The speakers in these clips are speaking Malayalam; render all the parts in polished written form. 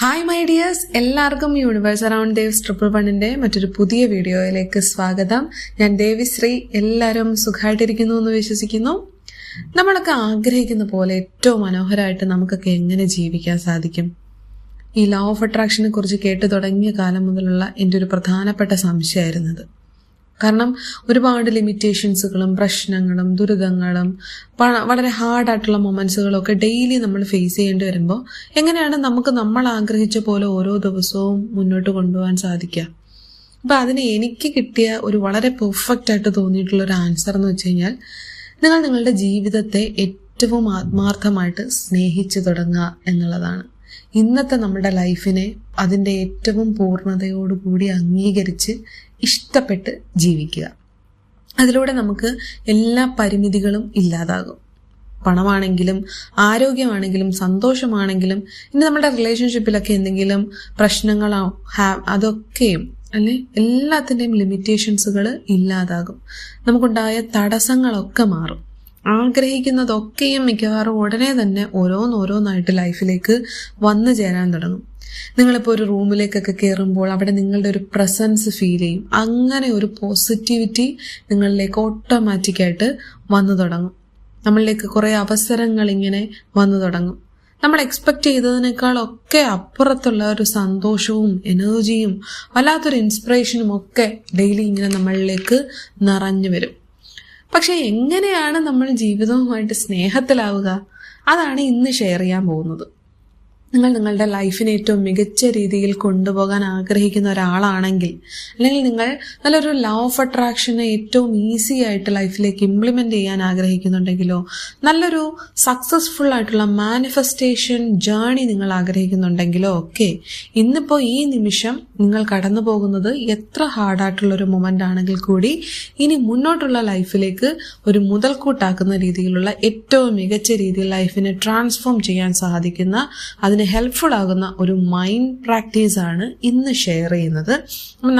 ഹായ് മൈ ഡിയേഴ്സ്, എല്ലാവർക്കും യൂണിവേഴ്സ് അറൗണ്ട് ദേവ്സ് ട്രിപ്പിൾ വണ്ണിന്റെ മറ്റൊരു പുതിയ വീഡിയോയിലേക്ക് സ്വാഗതം. ഞാൻ ദേവിശ്രീ. എല്ലാവരും സുഖമായിട്ടിരിക്കുന്നു എന്ന് വിശ്വസിക്കുന്നു. നമ്മളൊക്കെ ആഗ്രഹിക്കുന്ന പോലെ ഏറ്റവും മനോഹരമായിട്ട് നമുക്കൊക്കെ എങ്ങനെ ജീവിക്കാൻ സാധിക്കും? ഈ ലോ ഓഫ് അട്രാക്ഷനെ കുറിച്ച് കേട്ടു തുടങ്ങിയ കാലം മുതലുള്ള എൻ്റെ ഒരു പ്രധാനപ്പെട്ട സംശയമായിരുന്നത്. കാരണം ഒരുപാട് ലിമിറ്റേഷൻസുകളും പ്രശ്നങ്ങളും ദുരിതങ്ങളും വളരെ ഹാർഡായിട്ടുള്ള മൊമെന്റ്സുകളും ഒക്കെ ഡെയിലി നമ്മൾ ഫേസ് ചെയ്യേണ്ടി വരുമ്പോൾ എങ്ങനെയാണ് നമുക്ക് നമ്മൾ ആഗ്രഹിച്ച പോലെ ഓരോ ദിവസവും മുന്നോട്ട് കൊണ്ടുപോകാൻ സാധിക്കുക? അപ്പം അതിന് എനിക്ക് കിട്ടിയ ഒരു വളരെ പെർഫെക്റ്റ് ആയിട്ട് തോന്നിയിട്ടുള്ള ഒരു ആൻസർ എന്ന് വെച്ച് കഴിഞ്ഞാൽ, നിങ്ങൾ നിങ്ങളുടെ ജീവിതത്തെ ഏറ്റവും ആത്മാർത്ഥമായിട്ട് സ്നേഹിച്ചു തുടങ്ങുക എന്നുള്ളതാണ്. ഇന്നത്തെ നമ്മുടെ ലൈഫിനെ അതിൻ്റെ ഏറ്റവും പൂർണ്ണതയോടുകൂടി അംഗീകരിച്ച് ഇഷ്ടപ്പെട്ട് ജീവിക്കുക. അതിലൂടെ നമുക്ക് എല്ലാ പരിമിതികളും ഇല്ലാതാകും. പണമാണെങ്കിലും ആരോഗ്യമാണെങ്കിലും സന്തോഷമാണെങ്കിലും ഇനി നമ്മുടെ റിലേഷൻഷിപ്പിലൊക്കെ എന്തെങ്കിലും പ്രശ്നങ്ങളോ അതൊക്കെയും അല്ലെ എല്ലാത്തിൻ്റെയും ലിമിറ്റേഷൻസുകൾ ഇല്ലാതാകും. നമുക്കുണ്ടായ തടസ്സങ്ങളൊക്കെ മാറും. ആഗ്രഹിക്കുന്നതൊക്കെയും മിക്കവാറും ഉടനെ തന്നെ ഓരോന്നോരോന്നായിട്ട് ലൈഫിലേക്ക് വന്നു ചേരാൻ തുടങ്ങും. നിങ്ങളിപ്പോൾ ഒരു റൂമിലേക്കൊക്കെ കയറുമ്പോൾ അവിടെ നിങ്ങളുടെ ഒരു പ്രസൻസ് ഫീൽ ചെയ്യും. അങ്ങനെ ഒരു പോസിറ്റിവിറ്റി നിങ്ങളിലേക്ക് ഓട്ടോമാറ്റിക്കായിട്ട് വന്നു തുടങ്ങും. നമ്മളിലേക്ക് കുറേ അവസരങ്ങൾ ഇങ്ങനെ വന്നു തുടങ്ങും. നമ്മൾ എക്സ്പെക്ട് ചെയ്തതിനേക്കാളൊക്കെ അപ്പുറത്തുള്ള ഒരു സന്തോഷവും എനർജിയും വല്ലാത്തൊരു ഇൻസ്പിറേഷനും ഒക്കെ ഡെയിലി ഇങ്ങനെ നമ്മളിലേക്ക് നിറഞ്ഞു വരും. പക്ഷെ എങ്ങനെയാണ് നമ്മൾ ജീവിതവുമായിട്ട് സ്നേഹത്തിലാവുക? അതാണ് ഇന്ന് ഷെയർ ചെയ്യാൻ പോകുന്നത്. നിങ്ങൾ നിങ്ങളുടെ ലൈഫിനെ ഏറ്റവും മികച്ച രീതിയിൽ കൊണ്ടുപോകാൻ ആഗ്രഹിക്കുന്ന ഒരാളാണെങ്കിൽ, അല്ലെങ്കിൽ നിങ്ങൾ നല്ലൊരു ലോ ഓഫ് അട്രാക്ഷനെ ഏറ്റവും ഈസി ആയിട്ട് ലൈഫിലേക്ക് ഇംപ്ലിമെന്റ് ചെയ്യാൻ ആഗ്രഹിക്കുന്നുണ്ടെങ്കിലോ, നല്ലൊരു സക്സസ്ഫുൾ ആയിട്ടുള്ള മാനിഫെസ്റ്റേഷൻ ജേർണി നിങ്ങൾ ആഗ്രഹിക്കുന്നുണ്ടെങ്കിലോ ഒക്കെ ഇന്നിപ്പോൾ ഈ നിമിഷം നിങ്ങൾ കടന്നു പോകുന്നത് എത്ര ഹാർഡായിട്ടുള്ളൊരു മൊമെന്റ് ആണെങ്കിൽ കൂടി ഇനി മുന്നോട്ടുള്ള ലൈഫിലേക്ക് ഒരു മുതൽക്കൂട്ടാക്കുന്ന രീതിയിലുള്ള ഏറ്റവും മികച്ച രീതിയിൽ ലൈഫിനെ ട്രാൻസ്ഫോം ചെയ്യാൻ സാധിക്കുന്ന, അതിന് ഹെൽപ്ഫുൾ ആകുന്ന ഒരു മൈൻഡ് പ്രാക്ടീസ് ആണ് ഇന്ന് ഷെയർ ചെയ്യുന്നത്.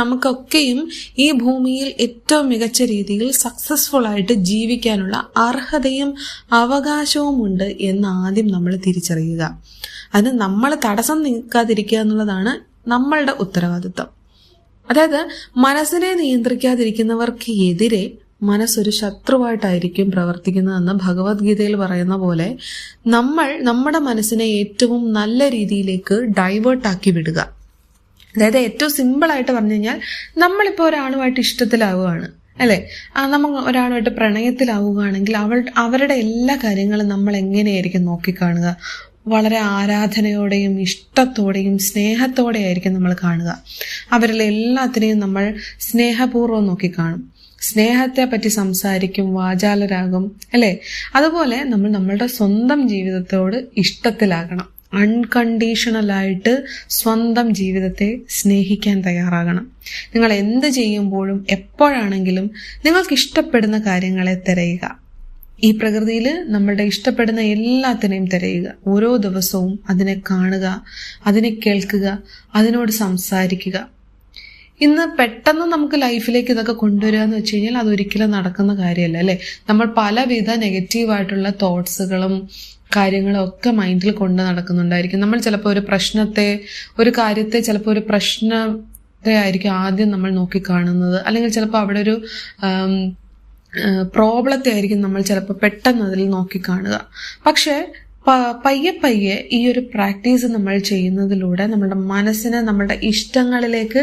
നമുക്കൊക്കെയും ഈ ഭൂമിയിൽ ഏറ്റവും മികച്ച രീതിയിൽ സക്സസ്ഫുൾ ആയിട്ട് ജീവിക്കാനുള്ള അർഹതയും അവകാശവും ഉണ്ട് എന്ന് ആദ്യം നമ്മൾ തിരിച്ചറിയുക. അതിന് നമ്മൾ തടസ്സം നീക്കാതിരിക്കുക എന്നുള്ളതാണ് നമ്മളുടെ ഉത്തരവാദിത്വം. അതായത് മനസ്സിനെ നിയന്ത്രിക്കാതിരിക്കുന്നവർക്ക് എതിരെ മനസ്സൊരു ശത്രുവായിട്ടായിരിക്കും പ്രവർത്തിക്കുന്നതെന്ന് ഭഗവത്ഗീതയിൽ പറയുന്ന പോലെ നമ്മൾ നമ്മുടെ മനസ്സിനെ ഏറ്റവും നല്ല രീതിയിലേക്ക് ഡൈവേർട്ടാക്കി വിടുക. അതായത് ഏറ്റവും സിമ്പിളായിട്ട് പറഞ്ഞു കഴിഞ്ഞാൽ, നമ്മളിപ്പോൾ ഒരാളുമായിട്ട് ഇഷ്ടത്തിലാവുകയാണ് അല്ലേ, നമ്മൾ ഒരാളുമായിട്ട് പ്രണയത്തിലാവുകയാണെങ്കിൽ അവരുടെ എല്ലാ കാര്യങ്ങളും നമ്മൾ എങ്ങനെയായിരിക്കും നോക്കിക്കാണുക? വളരെ ആരാധനയോടെയും ഇഷ്ടത്തോടെയും സ്നേഹത്തോടെയായിരിക്കും നമ്മൾ കാണുക. അവരിലെ എല്ലാത്തിനെയും നമ്മൾ സ്നേഹപൂർവ്വം നോക്കിക്കാണും. സ്നേഹത്തെ പറ്റി സംസാരിക്കും, വാചാലരാകും അല്ലേ. അതുപോലെ നമ്മൾ നമ്മളുടെ സ്വന്തം ജീവിതത്തോട് ഇഷ്ടത്തിലാകണം. അൺകണ്ടീഷണലായിട്ട് സ്വന്തം ജീവിതത്തെ സ്നേഹിക്കാൻ തയ്യാറാകണം. നിങ്ങൾ എന്ത് ചെയ്യുമ്പോഴും എപ്പോഴാണെങ്കിലും നിങ്ങൾക്ക് ഇഷ്ടപ്പെടുന്ന കാര്യങ്ങളെ തിരയുക. ഈ പ്രകൃതിയിൽ നമ്മളുടെ ഇഷ്ടപ്പെടുന്ന എല്ലാത്തിനെയും തിരയുക. ഓരോ ദിവസവും അതിനെ കാണുക, അതിനെ കേൾക്കുക, അതിനോട് സംസാരിക്കുക. ഇന്ന് പെട്ടെന്ന് നമുക്ക് ലൈഫിലേക്ക് ഇതൊക്കെ കൊണ്ടുവരിക എന്ന് വെച്ച് കഴിഞ്ഞാൽ അതൊരിക്കലും നടക്കുന്ന കാര്യമല്ല അല്ലേ. നമ്മൾ പലവിധ നെഗറ്റീവായിട്ടുള്ള തോട്ട്സുകളും കാര്യങ്ങളും ഒക്കെ മൈൻഡിൽ കൊണ്ട് നടക്കുന്നുണ്ടായിരിക്കും. നമ്മൾ ചിലപ്പോൾ ഒരു കാര്യത്തെ ചിലപ്പോൾ ഒരു പ്രശ്നത്തെ ആയിരിക്കും ആദ്യം നമ്മൾ നോക്കിക്കാണുന്നത്, അല്ലെങ്കിൽ ചിലപ്പോൾ അവിടെ ഒരു പ്രോബ്ലത്തെ ആയിരിക്കും നമ്മൾ ചിലപ്പോൾ പെട്ടെന്ന് അതിൽ നോക്കിക്കാണുക. പക്ഷേ പയ്യെ ഈ ഒരു പ്രാക്ടീസ് നമ്മൾ ചെയ്യുന്നതിലൂടെ നമ്മുടെ മനസ്സിനെ നമ്മുടെ ഇഷ്ടങ്ങളിലേക്ക്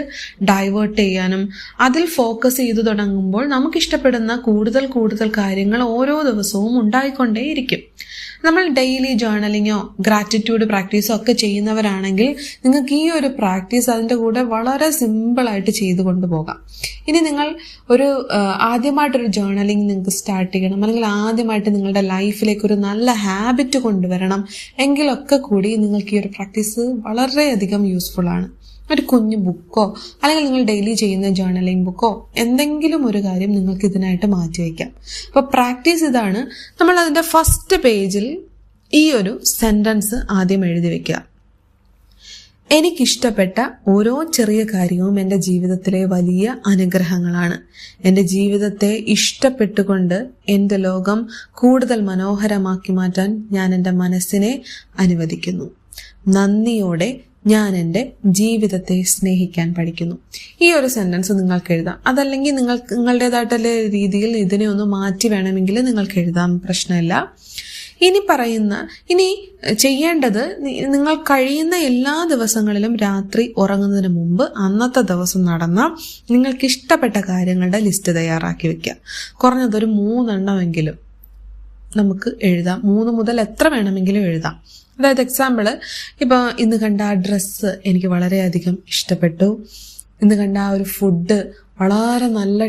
ഡൈവേർട്ട് ചെയ്യാനും അതിൽ ഫോക്കസ് ചെയ്തു തുടങ്ങുമ്പോൾ നമുക്കിഷ്ടപ്പെടുന്ന കൂടുതൽ കാര്യങ്ങൾ ഓരോ ദിവസവും ഉണ്ടായിക്കൊണ്ടേയിരിക്കും. നമ്മൾ ഡെയിലി ജേർണലിങ്ങോ ഗ്രാറ്റിറ്റ്യൂഡ് പ്രാക്ടീസോ ഒക്കെ ചെയ്യുന്നവരാണെങ്കിൽ നിങ്ങൾക്ക് ഈ ഒരു പ്രാക്ടീസ് അതിൻ്റെ കൂടെ വളരെ സിമ്പിളായിട്ട് ചെയ്തു കൊണ്ടുപോകാം. ഇനി നിങ്ങൾ ആദ്യമായിട്ടൊരു ജേർണലിങ് നിങ്ങൾക്ക് സ്റ്റാർട്ട് ചെയ്യണം, അല്ലെങ്കിൽ ആദ്യമായിട്ട് നിങ്ങളുടെ ലൈഫിലേക്ക് ഒരു നല്ല ഹാബിറ്റ് കൊണ്ടുവരണം എങ്കിലൊക്കെ കൂടി നിങ്ങൾക്ക് ഈ ഒരു പ്രാക്ടീസ് വളരെയധികം യൂസ്ഫുൾ ആണ്. ഒരു കുഞ്ഞു ബുക്കോ അല്ലെങ്കിൽ നിങ്ങൾ ഡെയിലി ചെയ്യുന്ന ജേർണലിംഗ് ബുക്കോ എന്തെങ്കിലും ഒരു കാര്യം നിങ്ങൾക്ക് ഇതിനായിട്ട് മാറ്റിവെക്കാം. അപ്പോൾ പ്രാക്ടീസ് ഇതാണ്. നമ്മൾ അതിൻ്റെ ഫസ്റ്റ് പേജിൽ ഈ ഒരു സെൻറ്റൻസ് ആദ്യം എഴുതി വെക്കുക. എനിക്കിഷ്ടപ്പെട്ട ഓരോ ചെറിയ കാര്യവും എൻ്റെ ജീവിതത്തിലെ വലിയ അനുഗ്രഹങ്ങളാണ്. എൻ്റെ ജീവിതത്തെ ഇഷ്ടപ്പെട്ടുകൊണ്ട് എൻ്റെ ലോകം കൂടുതൽ മനോഹരമാക്കി മാറ്റാൻ ഞാൻ എൻ്റെ മനസ്സിനെ അനുവദിക്കുന്നു. നന്ദിയോടെ ഞാൻ എൻ്റെ ജീവിതത്തെ സ്നേഹിക്കാൻ പഠിക്കുന്നു. ഈ ഒരു സെന്റൻസ് നിങ്ങൾക്ക് എഴുതാം. അതല്ലെങ്കിൽ നിങ്ങളുടേതായിട്ടുള്ള രീതിയിൽ ഇതിനെ ഒന്ന് മാറ്റി വേണമെങ്കിൽ നിങ്ങൾക്ക് എഴുതാം, പ്രശ്നമില്ല. ഇനി ചെയ്യേണ്ടത്, നിങ്ങൾ കഴിയുന്ന എല്ലാ ദിവസങ്ങളിലും രാത്രി ഉറങ്ങുന്നതിന് മുമ്പ് അന്നത്തെ ദിവസം നടന്ന നിങ്ങൾക്ക് ഇഷ്ടപ്പെട്ട കാര്യങ്ങളുടെ ലിസ്റ്റ് തയ്യാറാക്കി വെക്കുക. കുറഞ്ഞതൊരു 3 എണ്ണമെങ്കിലും നമുക്ക് എഴുതാം. 3 മുതൽ എത്ര വേണമെങ്കിലും എഴുതാം. അതായത് എക്സാമ്പിള്, ഇപ്പോൾ ഇന്ന് കണ്ട ആ ഡ്രസ്സ് എനിക്ക് വളരെയധികം ഇഷ്ടപ്പെട്ടു. ഇന്ന് കണ്ട ആ ഒരു ഫുഡ് വളരെ നല്ല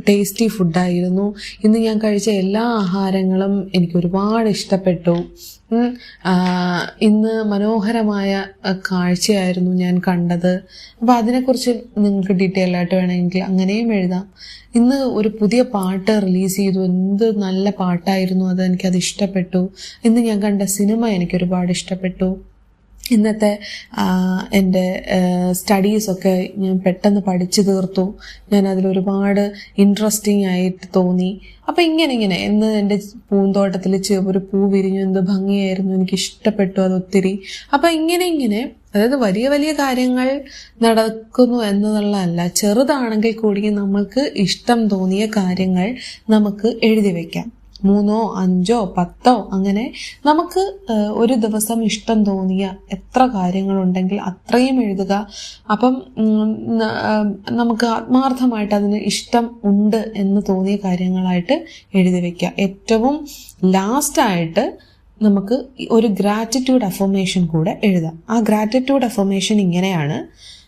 ടേസ്റ്റി ഫുഡായിരുന്നു. ഇന്ന് ഞാൻ കഴിച്ച എല്ലാ ആഹാരങ്ങളും എനിക്ക് ഒരുപാട് ഇഷ്ടപ്പെട്ടു. ഇന്ന് മനോഹരമായ കാഴ്ചയായിരുന്നു ഞാൻ കണ്ടത്. അപ്പോൾ അതിനെക്കുറിച്ച് നിങ്ങൾക്ക് ഡീറ്റെയിൽ ആയിട്ട് വേണമെങ്കിൽ അങ്ങനെയും എഴുതാം. ഇന്ന് ഒരു പുതിയ പാട്ട് റിലീസ് ചെയ്തു, എന്ത് നല്ല പാട്ടായിരുന്നു അത്, എനിക്കത് ഇഷ്ടപ്പെട്ടു. ഇന്ന് ഞാൻ കണ്ട സിനിമ എനിക്കൊരുപാട് ഇഷ്ടപ്പെട്ടു. ഇന്നത്തെ എൻ്റെ സ്റ്റഡീസൊക്കെ ഞാൻ പെട്ടെന്ന് പഠിച്ചു തീർത്തു. ഞാൻ അതിലൊരുപാട് ഇൻട്രസ്റ്റിംഗ് ആയിട്ട് തോന്നി. അപ്പം ഇങ്ങനെ ഇന്ന് എൻ്റെ പൂന്തോട്ടത്തിൽ ഒരു പൂ വിരിഞ്ഞു, എന്ത് ഭംഗിയായിരുന്നു, എനിക്ക് ഇഷ്ടപ്പെട്ടു അതൊത്തിരി. അപ്പം ഇങ്ങനെ അതായത് വലിയ വലിയ കാര്യങ്ങൾ നടക്കുന്നു എന്നതുള്ളതല്ല, ചെറുതാണെങ്കിൽ കൂടി നമ്മൾക്ക് ഇഷ്ടം തോന്നിയ കാര്യങ്ങൾ നമുക്ക് എഴുതി വയ്ക്കാം. 3, 5, 10 അങ്ങനെ നമുക്ക് ഒരു ദിവസം ഇഷ്ടം തോന്നിയ എത്ര കാര്യങ്ങളുണ്ടെങ്കിൽ അത്രയും എഴുതുക. അപ്പം നമുക്ക് ആത്മാർത്ഥമായിട്ട് അതിന് ഇഷ്ടം ഉണ്ട് എന്ന് തോന്നിയ കാര്യങ്ങളായിട്ട് എഴുതി വയ്ക്കുക. ഏറ്റവും ലാസ്റ്റായിട്ട് നമുക്ക് ഒരു ഗ്രാറ്റിറ്റ്യൂഡ് അഫർമേഷൻ കൂടെ എഴുതാം. ആ ഗ്രാറ്റിറ്റ്യൂഡ് അഫർമേഷൻ ഇങ്ങനെയാണ്.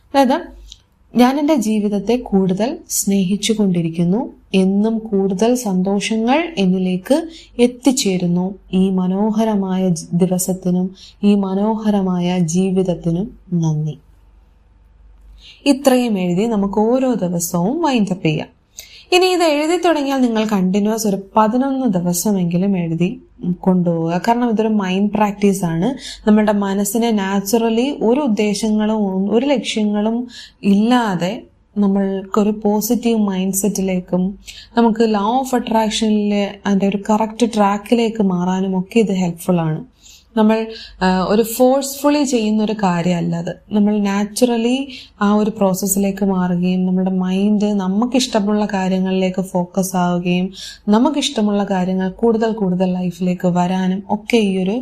അതായത്, ഞാൻ എൻ്റെ ജീവിതത്തെ കൂടുതൽ സ്നേഹിച്ചു കൊണ്ടിരിക്കുന്നു. എന്നും കൂടുതൽ സന്തോഷങ്ങൾ എന്നിലേക്ക് എത്തിച്ചേരുന്നു. ഈ മനോഹരമായ ദിവസത്തിനും ഈ മനോഹരമായ ജീവിതത്തിനും നന്ദി. ഇത്രയും എഴുതി നമുക്ക് ഓരോ ദിവസവും വൈൻഡപ്പ് ചെയ്യാം. ഇനി ഇത് എഴുതി തുടങ്ങിയാൽ നിങ്ങൾ കണ്ടിന്യൂസ് ഒരു 11 ദിവസമെങ്കിലും എഴുതി കൊണ്ടുപോവുക. കാരണം ഇതൊരു മൈൻഡ് പ്രാക്ടീസ് ആണ്. നമ്മുടെ മനസ്സിനെ നാച്ചുറലി ഒരു ഉദ്ദേശങ്ങളും ഒരു ലക്ഷ്യങ്ങളും ഇല്ലാതെ നമ്മൾക്കൊരു പോസിറ്റീവ് മൈൻഡ് സെറ്റിലേക്കും നമുക്ക് ലോ ഓഫ് അട്രാക്ഷനിലെ അതിൻ്റെ ഒരു കറക്റ്റ് ട്രാക്കിലേക്ക് മാറാനും ഒക്കെ ഇത് ഹെൽപ്ഫുൾ ആണ്. നമ്മൾ ഒരു ഫോഴ്സ്ഫുള്ളി ചെയ്യുന്ന ഒരു കാര്യമല്ല അത്. നമ്മൾ നാച്ചുറലി ആ ഒരു പ്രോസസ്സിലേക്ക് മാറുകയും നമ്മുടെ മൈൻഡ് നമുക്കിഷ്ടമുള്ള കാര്യങ്ങളിലേക്ക് ഫോക്കസ് ആവുകയും നമുക്കിഷ്ടമുള്ള കാര്യങ്ങൾ കൂടുതൽ ലൈഫിലേക്ക് വരാനും ഒക്കെ ഈ ഒരു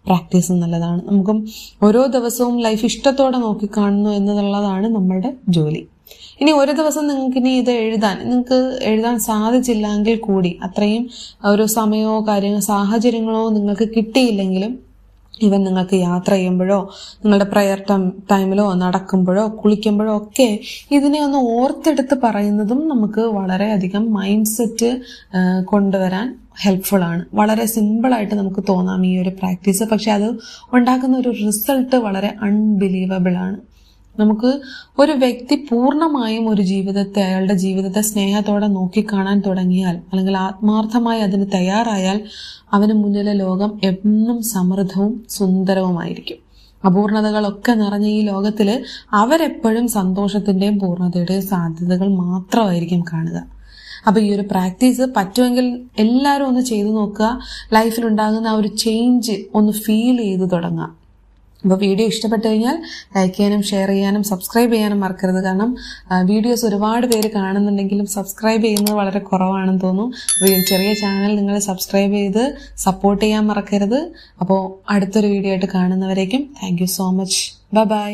പ്രാക്ടീസ് നല്ലതാണ്. നമുക്കും ഓരോ ദിവസവും ലൈഫ് ഇഷ്ടത്തോടെ നോക്കിക്കാണുന്നു എന്നുള്ളതാണ് നമ്മളുടെ ജോലി. ഇനി ഒരു ദിവസം നിങ്ങൾക്ക് എഴുതാൻ സാധിച്ചില്ലെങ്കിൽ കൂടി, അത്രയും ഒരു സമയമോ സാഹചര്യങ്ങളോ നിങ്ങൾക്ക് കിട്ടിയില്ലെങ്കിലും, ഈവൻ നിങ്ങൾക്ക് യാത്ര ചെയ്യുമ്പോഴോ നിങ്ങളുടെ പ്രയർ ടൈമിലോ നടക്കുമ്പോഴോ കുളിക്കുമ്പോഴോ ഒക്കെ ഇതിനെ ഒന്ന് ഓർത്തെടുത്ത് പറയുന്നതും നമുക്ക് വളരെയധികം മൈൻഡ് സെറ്റ് കൊണ്ടുവരാൻ ഹെൽപ്ഫുൾ ആണ്. വളരെ സിമ്പിളായിട്ട് നമുക്ക് തോന്നാം ഈ ഒരു പ്രാക്ടീസ്, പക്ഷെ അത് ഉണ്ടാക്കുന്ന ഒരു റിസൾട്ട് വളരെ അൺബിലീവബിൾ ആണ്. നമുക്ക് ഒരു വ്യക്തി പൂർണ്ണമായും അയാളുടെ ജീവിതത്തെ സ്നേഹത്തോടെ നോക്കിക്കാണാൻ തുടങ്ങിയാൽ, അല്ലെങ്കിൽ ആത്മാർത്ഥമായി അതിന് തയ്യാറായാൽ, അവന് മുന്നിലെ ലോകം എന്നും സമൃദ്ധവും സുന്ദരവുമായിരിക്കും. അപൂർണതകളൊക്കെ നിറഞ്ഞ ഈ ലോകത്തിൽ അവരെപ്പോഴും സന്തോഷത്തിന്റെയും പൂർണ്ണതയുടെയും സാധ്യതകൾ മാത്രമായിരിക്കും കാണുക. അപ്പൊ ഈ ഒരു പ്രാക്ടീസ് പറ്റുമെങ്കിൽ എല്ലാവരും ഒന്ന് ചെയ്തു നോക്കുക. ലൈഫിലുണ്ടാകുന്ന ആ ഒരു ചേഞ്ച് ഒന്ന് ഫീൽ ചെയ്ത് തുടങ്ങാം. അപ്പോൾ വീഡിയോ ഇഷ്ടപ്പെട്ടു കഴിഞ്ഞാൽ ലൈക്ക് ചെയ്യാനും ഷെയർ ചെയ്യാനും സബ്സ്ക്രൈബ് ചെയ്യാനും മറക്കരുത്. കാരണം വീഡിയോസ് ഒരുപാട് പേര് കാണുന്നുണ്ടെങ്കിലും സബ്സ്ക്രൈബ് ചെയ്യുന്നത് വളരെ കുറവാണെന്ന് തോന്നുന്നു. ചെറിയ ചാനൽ നിങ്ങൾ സബ്സ്ക്രൈബ് ചെയ്ത് സപ്പോർട്ട് ചെയ്യാൻ മറക്കരുത്. അപ്പോൾ അടുത്തൊരു വീഡിയോ ആയിട്ട് കാണുന്നവരേക്കും thank you so much. By.